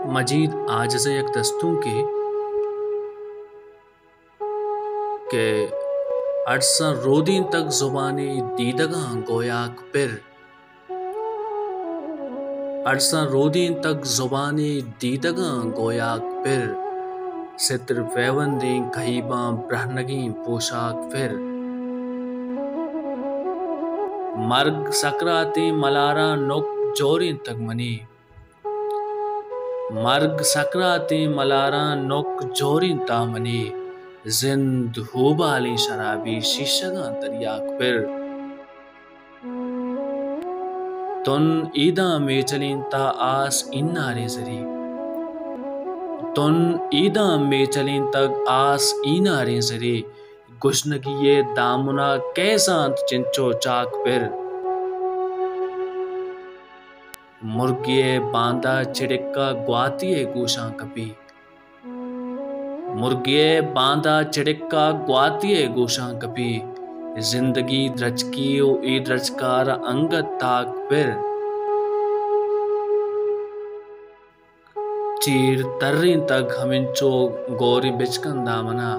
मजीद आज से एक दस्तूं के अरसा रोदीन तक जुबानी दीदगा गोयाक पिर अरसा रोदीन तक जुबानी दीदगा गोयाक पिर सित्र पैवंदी कहीबा ब्रहनगी पोशाक फिर मर्ग सकराती मलारा नुक जोरी तक मनी मर्ग सकराती मलारा नुक जोरी तामनी जिंद होबाली शराबी शीशगा दरियाक फिर तुन ईदा में चलीन ता आस इन्नारे जरी तुन ईदा में चलीन तक आस इनारे जरी गुशनगी ये दामुना कैसांत चिंचो चाक फिर मुर्गिए बांदा चिड़िक्का ग्वातिये गोशां कपी मुर्गिए बांदा चिड़िक्का ग्वातिये गोशां कपी जिंदगी द्रचकी ओ ई द्रचकार अंगत ताक फिर चीर तर्री तक हमिंचो गोरी बिचकन दामना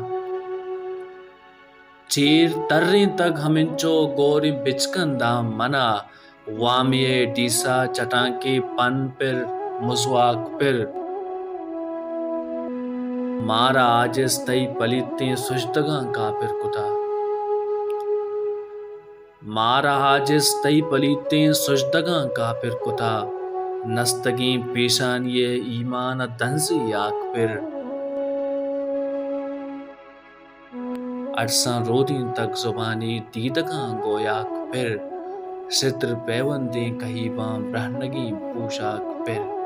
चीर तर्री तक हमिंचो गोरी बिचकन दाम मना वामिये डीसा चटाके पन पिर मुसवाक पिर मारा आजिस तई पलीते सुजदगा कापिर कुता मारा आजिस तई पलीते सुजदगा कापिर कुता नस्तगी पेशान ये ईमान दंसी याक पिर अरसा रोदीन तक जुबानी दीदगा गोयाक पिर सित्र पैवंदे कहीबा ब्रहनगी पोशाक पिर